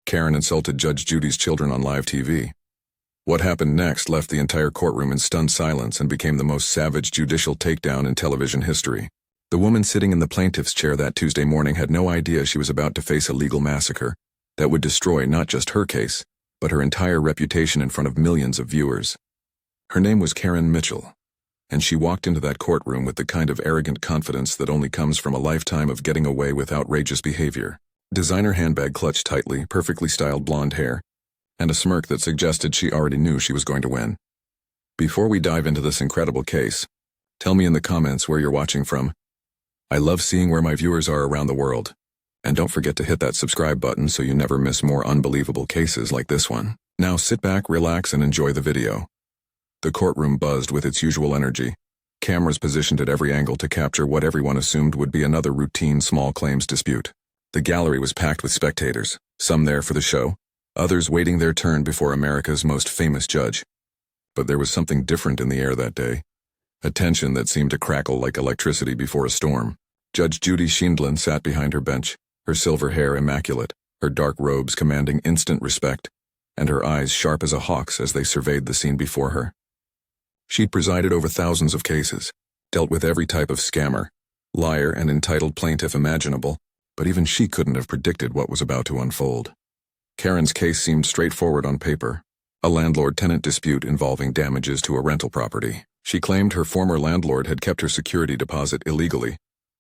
Karen insulted Judge Judy's children on live TV. What happened next left the entire courtroom in stunned silence and became the most savage judicial takedown in television history. The woman sitting in the plaintiff's chair that Tuesday morning had no idea she was about to face a legal massacre that would destroy not just her case, but her entire reputation in front of millions of viewers. Her name was Karen Mitchell, and she walked into that courtroom with the kind of arrogant confidence that only comes from a lifetime of getting away with outrageous behavior. Designer handbag clutched tightly, perfectly styled blonde hair, and a smirk that suggested she already knew she was going to win. Before we dive into this incredible case, tell me in the comments where you're watching from. I love seeing where my viewers are around the world. And don't forget to hit that subscribe button so you never miss more unbelievable cases like this one. Now sit back, relax, and enjoy the video. The courtroom buzzed with its usual energy, cameras positioned at every angle to capture what everyone assumed would be another routine small claims dispute. The gallery was packed with spectators, some there for the show, others waiting their turn before America's most famous judge. But there was something different in the air that day, a tension that seemed to crackle like electricity before a storm. Judge Judy Files sat behind her bench, her silver hair immaculate, her dark robes commanding instant respect, and her eyes sharp as a hawk's as they surveyed the scene before her. She'd presided over thousands of cases, dealt with every type of scammer, liar, and entitled plaintiff imaginable, but even she couldn't have predicted what was about to unfold. Karen's case seemed straightforward on paper, a landlord-tenant dispute involving damages to a rental property. She claimed her former landlord had kept her security deposit illegally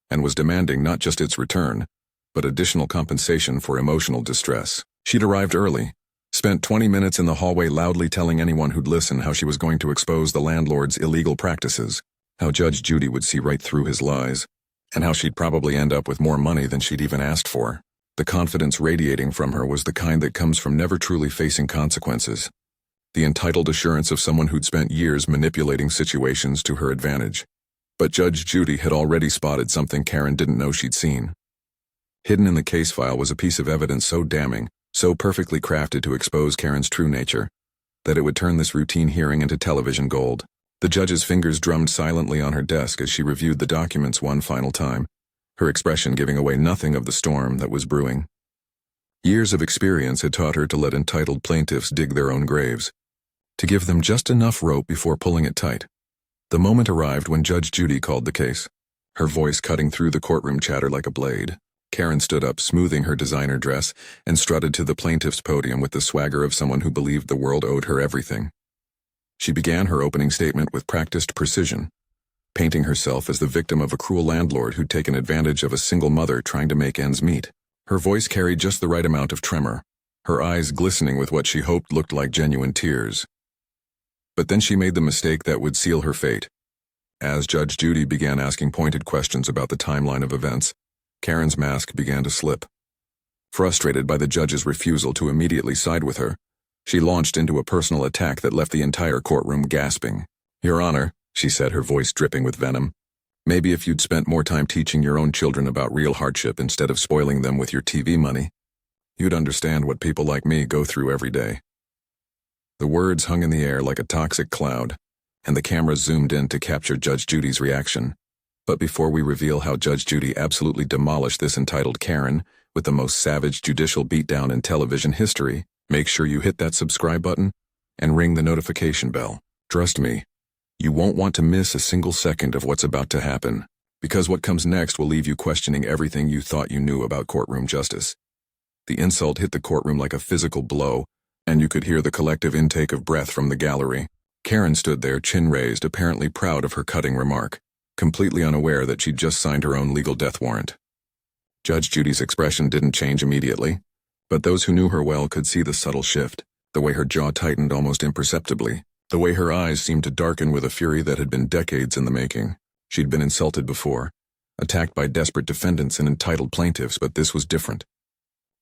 and was demanding not just its return, but additional compensation for emotional distress. She'd arrived early, spent 20 minutes in the hallway loudly telling anyone who'd listen how she was going to expose the landlord's illegal practices, how Judge Judy would see right through his lies, and how she'd probably end up with more money than she'd even asked for. The confidence radiating from her was the kind that comes from never truly facing consequences, the entitled assurance of someone who'd spent years manipulating situations to her advantage. But Judge Judy had already spotted something Karen didn't know she'd seen. Hidden in the case file was a piece of evidence so damning, so perfectly crafted to expose Karen's true nature, that it would turn this routine hearing into television gold. The judge's fingers drummed silently on her desk as she reviewed the documents one final time, her expression giving away nothing of the storm that was brewing. Years of experience had taught her to let entitled plaintiffs dig their own graves, to give them just enough rope before pulling it tight. The moment arrived when Judge Judy called the case, her voice cutting through the courtroom chatter like a blade. Karen stood up, smoothing her designer dress, and strutted to the plaintiff's podium with the swagger of someone who believed the world owed her everything. She began her opening statement with practiced precision, painting herself as the victim of a cruel landlord who'd taken advantage of a single mother trying to make ends meet. Her voice carried just the right amount of tremor, her eyes glistening with what she hoped looked like genuine tears. But then she made the mistake that would seal her fate. As Judge Judy began asking pointed questions about the timeline of events, Karen's mask began to slip. Frustrated by the judge's refusal to immediately side with her, she launched into a personal attack that left the entire courtroom gasping. "Your Honor," she said, her voice dripping with venom, "maybe if you'd spent more time teaching your own children about real hardship instead of spoiling them with your TV money, you'd understand what people like me go through every day." The words hung in the air like a toxic cloud, and the camera zoomed in to capture Judge Judy's reaction. But before we reveal how Judge Judy absolutely demolished this entitled Karen with the most savage judicial beatdown in television history, make sure you hit that subscribe button and ring the notification bell. Trust me, you won't want to miss a single second of what's about to happen, because what comes next will leave you questioning everything you thought you knew about courtroom justice. The insult hit the courtroom like a physical blow, and you could hear the collective intake of breath from the gallery. Karen stood there, chin raised, apparently proud of her cutting remark, completely unaware that she'd just signed her own legal death warrant. Judge Judy's expression didn't change immediately, but those who knew her well could see the subtle shift, the way her jaw tightened almost imperceptibly, the way her eyes seemed to darken with a fury that had been decades in the making. She'd been insulted before, attacked by desperate defendants and entitled plaintiffs, but this was different.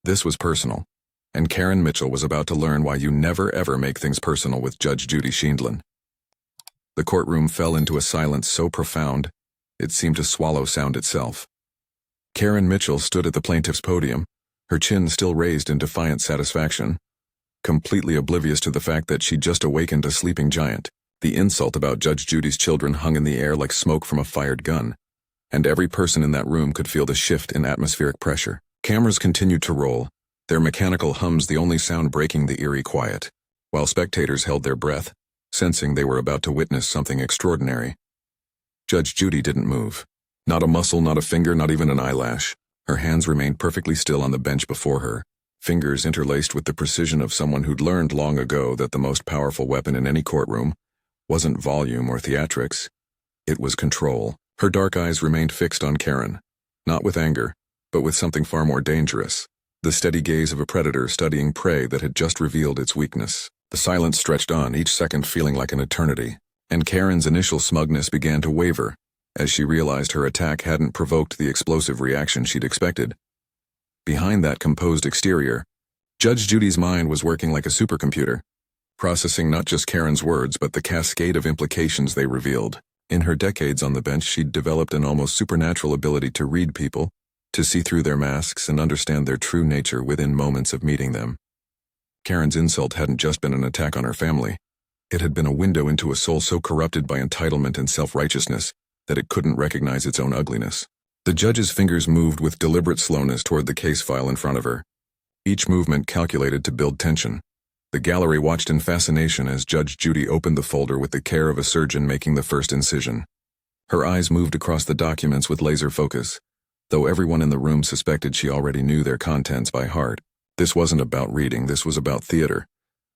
This was personal, and Karen Mitchell was about to learn why you never ever make things personal with Judge Judy Files. The courtroom fell into a silence so profound, it seemed to swallow sound itself. Karen Mitchell stood at the plaintiff's podium, her chin still raised in defiant satisfaction, completely oblivious to the fact that she'd just awakened a sleeping giant. The insult about Judge Judy's children hung in the air like smoke from a fired gun, and every person in that room could feel the shift in atmospheric pressure. Cameras continued to roll, their mechanical hums the only sound breaking the eerie quiet, while spectators held their breath, sensing they were about to witness something extraordinary. Judge Judy didn't move. Not a muscle, not a finger, not even an eyelash. Her hands remained perfectly still on the bench before her, fingers interlaced with the precision of someone who'd learned long ago that the most powerful weapon in any courtroom wasn't volume or theatrics. It was control. Her dark eyes remained fixed on Karen, not with anger, but with something far more dangerous. The steady gaze of a predator studying prey that had just revealed its weakness. The silence stretched on, each second feeling like an eternity, and Karen's initial smugness began to waver as she realized her attack hadn't provoked the explosive reaction she'd expected. Behind that composed exterior, Judge Judy's mind was working like a supercomputer, processing not just Karen's words but the cascade of implications they revealed. In her decades on the bench, she'd developed an almost supernatural ability to read people, to see through their masks and understand their true nature within moments of meeting them. Karen's insult hadn't just been an attack on her family. It had been a window into a soul so corrupted by entitlement and self-righteousness that it couldn't recognize its own ugliness. The judge's fingers moved with deliberate slowness toward the case file in front of her, each movement calculated to build tension. The gallery watched in fascination as Judge Judy opened the folder with the care of a surgeon making the first incision. Her eyes moved across the documents with laser focus, though everyone in the room suspected she already knew their contents by heart. This wasn't about reading, this was about theater,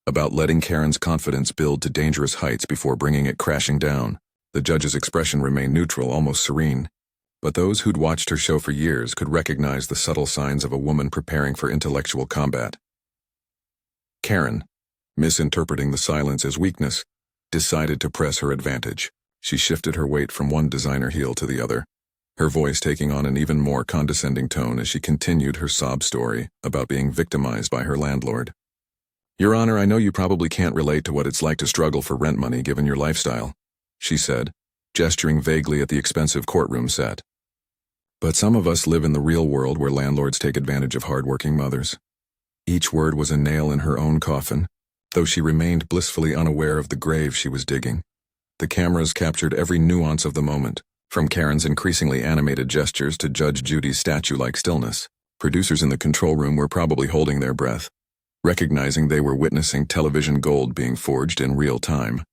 about letting Karen's confidence build to dangerous heights before bringing it crashing down. The judge's expression remained neutral, almost serene, but those who'd watched her show for years could recognize the subtle signs of a woman preparing for intellectual combat. Karen, misinterpreting the silence as weakness, decided to press her advantage. She shifted her weight from one designer heel to the other, her voice taking on an even more condescending tone as she continued her sob story about being victimized by her landlord. "Your Honor, I know you probably can't relate to what it's like to struggle for rent money given your lifestyle," she said, gesturing vaguely at the expensive courtroom set. "But some of us live in the real world where landlords take advantage of hard-working mothers." Each word was a nail in her own coffin, though she remained blissfully unaware of the grave she was digging. The cameras captured every nuance of the moment, from Karen's increasingly animated gestures to Judge Judy's statue-like stillness. Producers in the control room were probably holding their breath, recognizing they were witnessing television gold being forged in real time.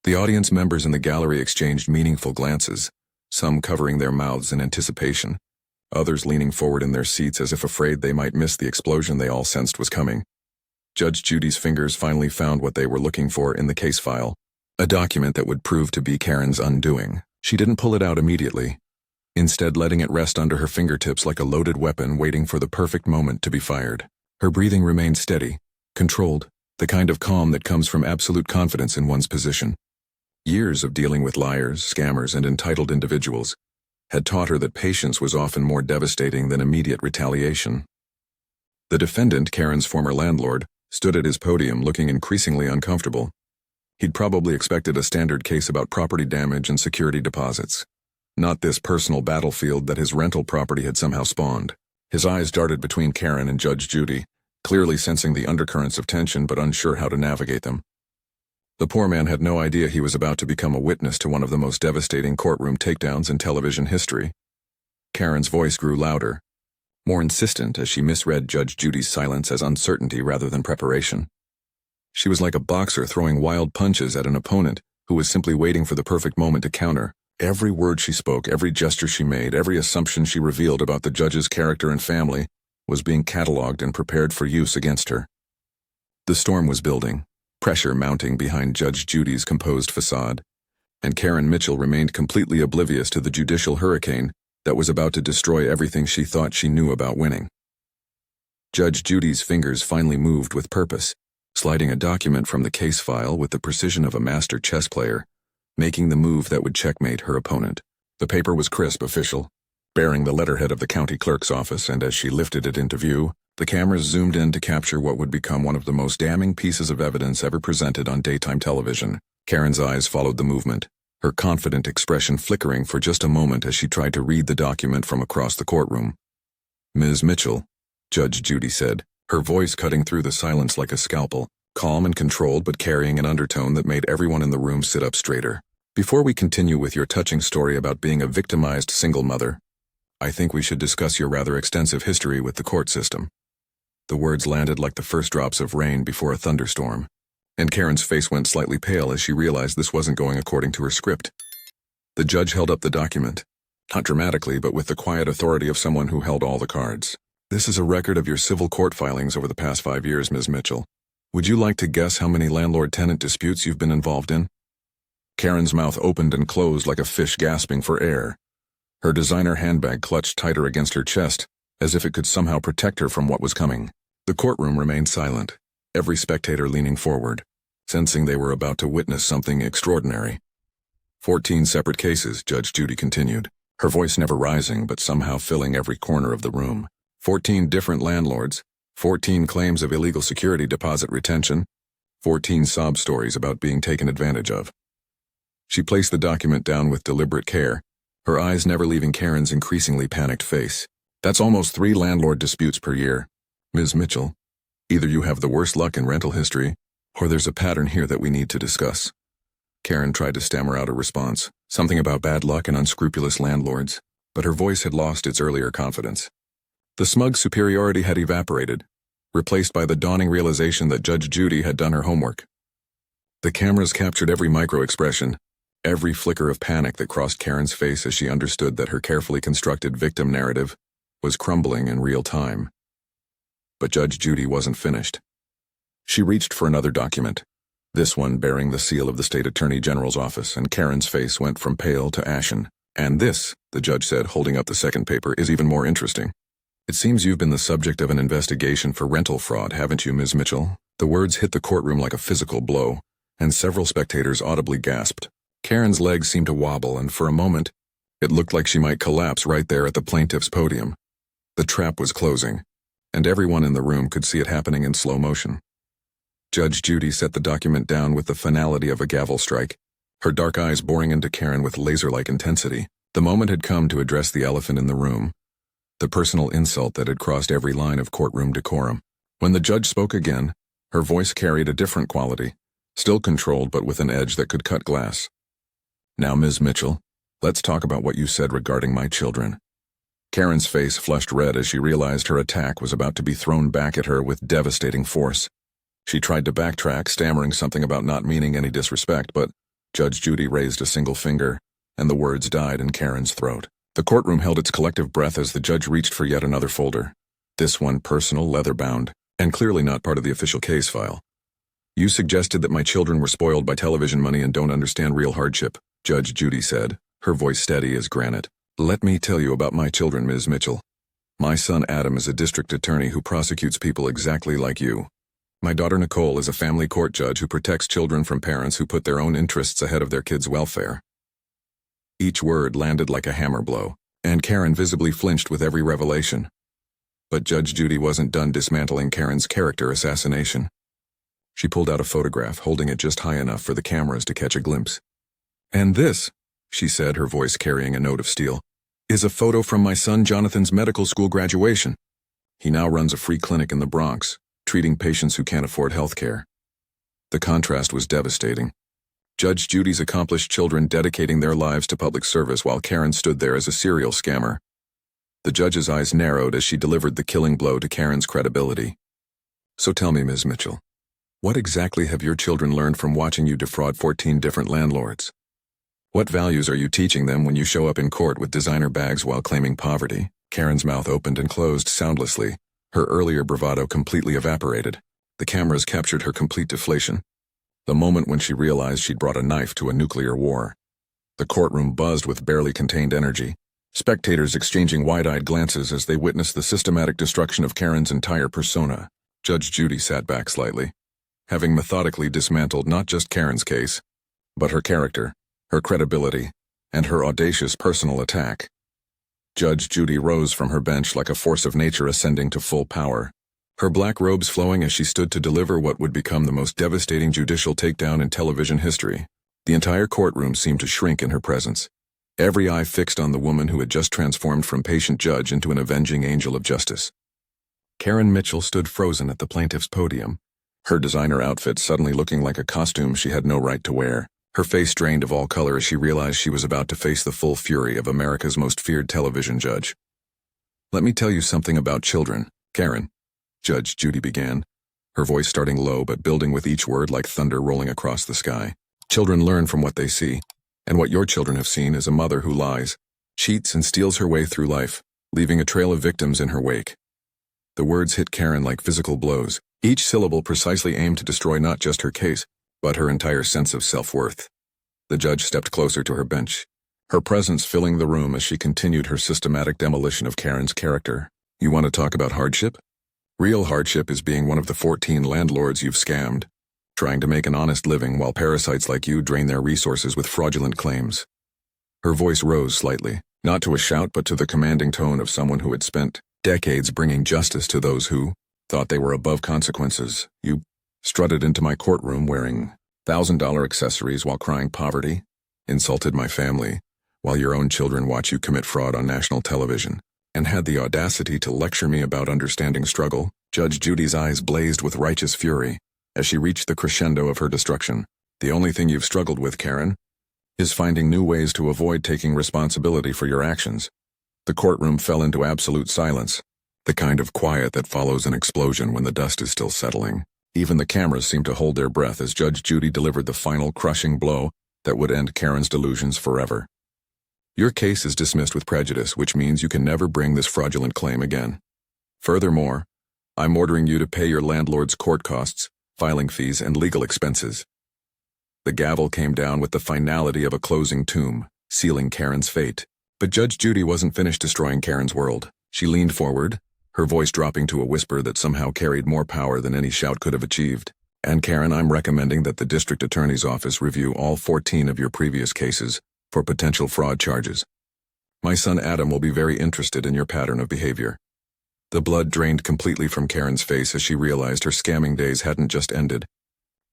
The audience members in the gallery exchanged meaningful glances, some covering their mouths in anticipation, others leaning forward in their seats as if afraid they might miss the explosion they all sensed was coming. Judge Judy's fingers finally found what they were looking for in the case file, a document that would prove to be Karen's undoing. She didn't pull it out immediately, instead letting it rest under her fingertips like a loaded weapon waiting for the perfect moment to be fired. Her breathing remained steady, controlled, the kind of calm that comes from absolute confidence in one's position. Years of dealing with liars, scammers, and entitled individuals had taught her that patience was often more devastating than immediate retaliation. The defendant, Karen's former landlord, stood at his podium looking increasingly uncomfortable. He'd probably expected a standard case about property damage and security deposits, not this personal battlefield that his rental property had somehow spawned. His eyes darted between Karen and Judge Judy, clearly sensing the undercurrents of tension but unsure how to navigate them. The poor man had no idea he was about to become a witness to one of the most devastating courtroom takedowns in television history. Karen's voice grew louder, more insistent as she misread Judge Judy's silence as uncertainty rather than preparation. She was like a boxer throwing wild punches at an opponent who was simply waiting for the perfect moment to counter. Every word she spoke, every gesture she made, every assumption she revealed about the judge's character and family was being catalogued and prepared for use against her. The storm was building, pressure mounting behind Judge Judy's composed facade, and Karen Mitchell remained completely oblivious to the judicial hurricane that was about to destroy everything she thought she knew about winning. Judge Judy's fingers finally moved with purpose, sliding a document from the case file with the precision of a master chess player, making the move that would checkmate her opponent. The paper was crisp, official, bearing the letterhead of the county clerk's office, and as she lifted it into view, the cameras zoomed in to capture what would become one of the most damning pieces of evidence ever presented on daytime television. Karen's eyes followed the movement, her confident expression flickering for just a moment as she tried to read the document from across the courtroom. "Ms. Mitchell," Judge Judy said, her voice cutting through the silence like a scalpel, calm and controlled but carrying an undertone that made everyone in the room sit up straighter. "Before we continue with your touching story about being a victimized single mother, I think we should discuss your rather extensive history with the court system." The words landed like the first drops of rain before a thunderstorm, and Karen's face went slightly pale as she realized this wasn't going according to her script. The judge held up the document, not dramatically but with the quiet authority of someone who held all the cards. This is a record of your civil court filings over the past 5 years, Ms. Mitchell. Would you like to guess how many landlord-tenant disputes you've been involved in? Karen's mouth opened and closed like a fish gasping for air. Her designer handbag clutched tighter against her chest, as if it could somehow protect her from what was coming. The courtroom remained silent, every spectator leaning forward, sensing they were about to witness something extraordinary. 14 separate cases, Judge Judy continued, her voice never rising but somehow filling every corner of the room. 14 different landlords, 14 claims of illegal security deposit retention, 14 sob stories about being taken advantage of. She placed the document down with deliberate care, her eyes never leaving Karen's increasingly panicked face. That's almost 3 landlord disputes per year. Ms. Mitchell, either you have the worst luck in rental history, or there's a pattern here that we need to discuss. Karen tried to stammer out a response, something about bad luck and unscrupulous landlords, but her voice had lost its earlier confidence. The smug superiority had evaporated, replaced by the dawning realization that Judge Judy had done her homework. The cameras captured every micro-expression, every flicker of panic that crossed Karen's face as she understood that her carefully constructed victim narrative was crumbling in real time. But Judge Judy wasn't finished. She reached for another document, this one bearing the seal of the State Attorney General's office, and Karen's face went from pale to ashen. And this, the judge said, holding up the second paper, is even more interesting. It seems you've been the subject of an investigation for rental fraud, haven't you, Ms. Mitchell? The words hit the courtroom like a physical blow, and several spectators audibly gasped. Karen's legs seemed to wobble, and for a moment, it looked like she might collapse right there at the plaintiff's podium. The trap was closing, and everyone in the room could see it happening in slow motion. Judge Judy set the document down with the finality of a gavel strike, her dark eyes boring into Karen with laser-like intensity. The moment had come to address the elephant in the room, the personal insult that had crossed every line of courtroom decorum. When the judge spoke again, her voice carried a different quality, still controlled but with an edge that could cut glass. Now, Ms. Mitchell, let's talk about what you said regarding my children. Karen's face flushed red as she realized her attack was about to be thrown back at her with devastating force. She tried to backtrack, stammering something about not meaning any disrespect, but Judge Judy raised a single finger, and the words died in Karen's throat. The courtroom held its collective breath as the judge reached for yet another folder. This one personal, leather-bound, and clearly not part of the official case file. You suggested that my children were spoiled by television money and don't understand real hardship, Judge Judy said, her voice steady as granite. Let me tell you about my children, Ms. Mitchell. My son Adam is a district attorney who prosecutes people exactly like you. My daughter Nicole is a family court judge who protects children from parents who put their own interests ahead of their kids' welfare. Each word landed like a hammer blow, and Karen visibly flinched with every revelation. But Judge Judy wasn't done dismantling Karen's character assassination. She pulled out a photograph, holding it just high enough for the cameras to catch a glimpse. And this, she said, her voice carrying a note of steel, is a photo from my son Jonathan's medical school graduation. He now runs a free clinic in the Bronx, treating patients who can't afford health care. The contrast was devastating. Judge Judy's accomplished children dedicating their lives to public service while Karen stood there as a serial scammer. The judge's eyes narrowed as she delivered the killing blow to Karen's credibility. So tell me, Ms. Mitchell, what exactly have your children learned from watching you defraud 14 different landlords? What values are you teaching them when you show up in court with designer bags while claiming poverty? Karen's mouth opened and closed soundlessly. Her earlier bravado completely evaporated. The cameras captured her complete deflation. The moment when she realized she'd brought a knife to a nuclear war. The courtroom buzzed with barely contained energy, spectators exchanging wide-eyed glances as they witnessed the systematic destruction of Karen's entire persona. Judge Judy sat back slightly, having methodically dismantled not just Karen's case, but her character, her credibility, and her audacious personal attack. Judge Judy rose from her bench like a force of nature ascending to full power, her black robes flowing as she stood to deliver what would become the most devastating judicial takedown in television history. The entire courtroom seemed to shrink in her presence, every eye fixed on the woman who had just transformed from patient judge into an avenging angel of justice. Karen Mitchell stood frozen at the plaintiff's podium, her designer outfit suddenly looking like a costume she had no right to wear. Her face drained of all color as she realized she was about to face the full fury of America's most feared television judge. Let me tell you something about children, Karen, Judge Judy began, her voice starting low but building with each word like thunder rolling across the sky. Children learn from what they see, and what your children have seen is a mother who lies, cheats, and steals her way through life, leaving a trail of victims in her wake. The words hit Karen like physical blows, each syllable precisely aimed to destroy not just her case, but her entire sense of self-worth. The judge stepped closer to her bench, her presence filling the room as she continued her systematic demolition of Karen's character. You want to talk about hardship? Real hardship is being one of the 14 landlords you've scammed, trying to make an honest living while parasites like you drain their resources with fraudulent claims. Her voice rose slightly, not to a shout but to the commanding tone of someone who had spent decades bringing justice to those who thought they were above consequences. You strutted into my courtroom wearing $1,000 accessories while crying poverty, insulted my family, while your own children watch you commit fraud on national television, and had the audacity to lecture me about understanding struggle. Judge Judy's eyes blazed with righteous fury as she reached the crescendo of her destruction. The only thing you've struggled with, Karen, is finding new ways to avoid taking responsibility for your actions. The courtroom fell into absolute silence, the kind of quiet that follows an explosion when the dust is still settling. Even the cameras seemed to hold their breath as Judge Judy delivered the final crushing blow that would end Karen's delusions forever. Your case is dismissed with prejudice, which means you can never bring this fraudulent claim again. Furthermore, I'm ordering you to pay your landlord's court costs, filing fees, and legal expenses. The gavel came down with the finality of a closing tomb, sealing Karen's fate. But Judge Judy wasn't finished destroying Karen's world. She leaned forward, her voice dropping to a whisper that somehow carried more power than any shout could have achieved. And Karen, I'm recommending that the district attorney's office review all 14 of your previous cases for potential fraud charges. My son Adam will be very interested in your pattern of behavior. The blood drained completely from Karen's face as she realized her scamming days hadn't just ended.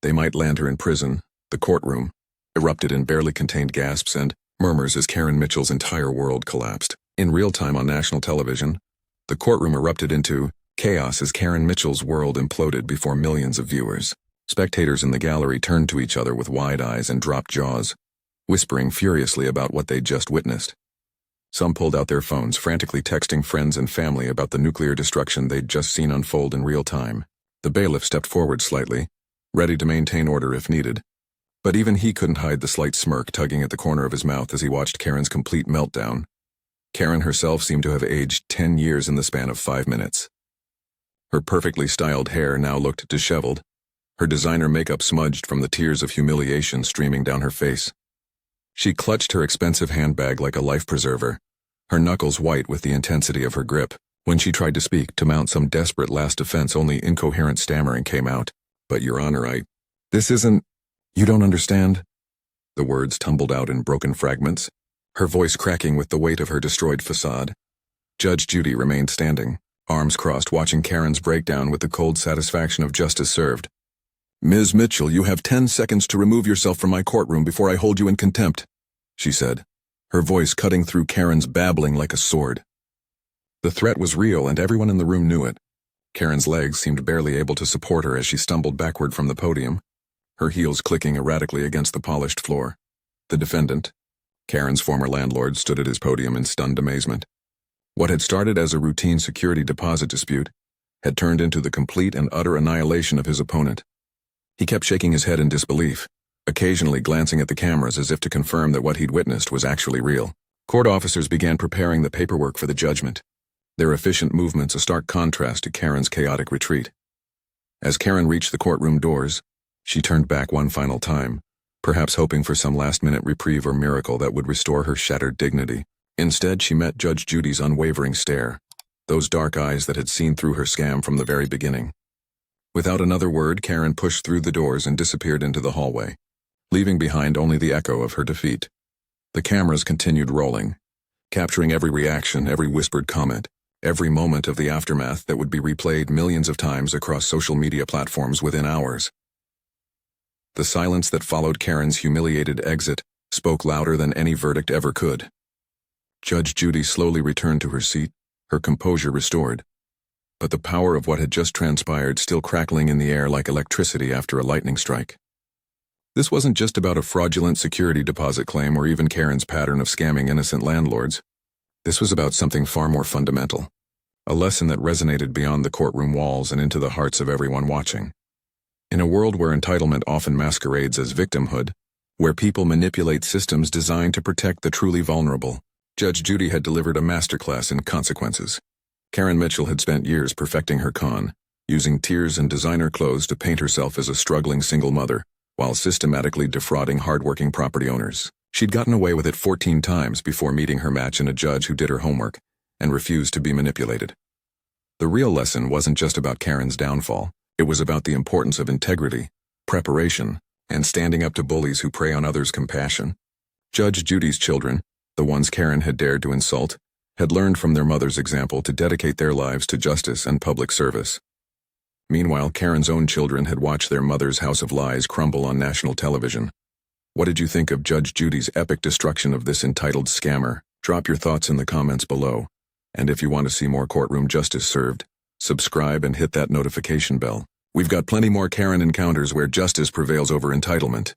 They might land her in prison. The courtroom erupted in barely contained gasps and murmurs as Karen Mitchell's entire world collapsed. In real time on national television, the courtroom erupted into chaos as Karen Mitchell's world imploded before millions of viewers. Spectators in the gallery turned to each other with wide eyes and dropped jaws, whispering furiously about what they'd just witnessed. Some pulled out their phones, frantically texting friends and family about the nuclear destruction they'd just seen unfold in real time. The bailiff stepped forward slightly, ready to maintain order if needed. But even he couldn't hide the slight smirk tugging at the corner of his mouth as he watched Karen's complete meltdown. Karen herself seemed to have aged 10 years in the span of 5 minutes. Her perfectly styled hair now looked disheveled, her designer makeup smudged from the tears of humiliation streaming down her face. She clutched her expensive handbag like a life preserver, her knuckles white with the intensity of her grip. When she tried to speak, to mount some desperate last defense, only incoherent stammering came out. But Your Honor, this isn't... You don't understand? The words tumbled out in broken fragments, her voice cracking with the weight of her destroyed facade. Judge Judy remained standing, arms crossed, watching Karen's breakdown with the cold satisfaction of justice served. Ms. Mitchell, you have 10 seconds to remove yourself from my courtroom before I hold you in contempt, she said, her voice cutting through Karen's babbling like a sword. The threat was real and everyone in the room knew it. Karen's legs seemed barely able to support her as she stumbled backward from the podium, her heels clicking erratically against the polished floor. The defendant, Karen's former landlord, stood at his podium in stunned amazement. What had started as a routine security deposit dispute had turned into the complete and utter annihilation of his opponent. He kept shaking his head in disbelief, occasionally glancing at the cameras as if to confirm that what he'd witnessed was actually real. Court officers began preparing the paperwork for the judgment, their efficient movements a stark contrast to Karen's chaotic retreat. As Karen reached the courtroom doors, she turned back one final time, perhaps hoping for some last-minute reprieve or miracle that would restore her shattered dignity. Instead, she met Judge Judy's unwavering stare, those dark eyes that had seen through her scam from the very beginning. Without another word, Karen pushed through the doors and disappeared into the hallway, leaving behind only the echo of her defeat. The cameras continued rolling, capturing every reaction, every whispered comment, every moment of the aftermath that would be replayed millions of times across social media platforms within hours. The silence that followed Karen's humiliated exit spoke louder than any verdict ever could. Judge Judy slowly returned to her seat, her composure restored, but the power of what had just transpired still crackling in the air like electricity after a lightning strike. This wasn't just about a fraudulent security deposit claim or even Karen's pattern of scamming innocent landlords. This was about something far more fundamental. A lesson that resonated beyond the courtroom walls and into the hearts of everyone watching. In a world where entitlement often masquerades as victimhood, where people manipulate systems designed to protect the truly vulnerable, Judge Judy had delivered a masterclass in consequences. Karen Mitchell had spent years perfecting her con, using tears and designer clothes to paint herself as a struggling single mother, while systematically defrauding hardworking property owners. She'd gotten away with it 14 times before meeting her match in a judge who did her homework and refused to be manipulated. The real lesson wasn't just about Karen's downfall. It was about the importance of integrity, preparation, and standing up to bullies who prey on others' compassion. Judge Judy's children, the ones Karen had dared to insult, had learned from their mother's example to dedicate their lives to justice and public service. Meanwhile, Karen's own children had watched their mother's house of lies crumble on national television. What did you think of Judge Judy's epic destruction of this entitled scammer? Drop your thoughts in the comments below. And if you want to see more courtroom justice served, subscribe and hit that notification bell. We've got plenty more Karen encounters where justice prevails over entitlement.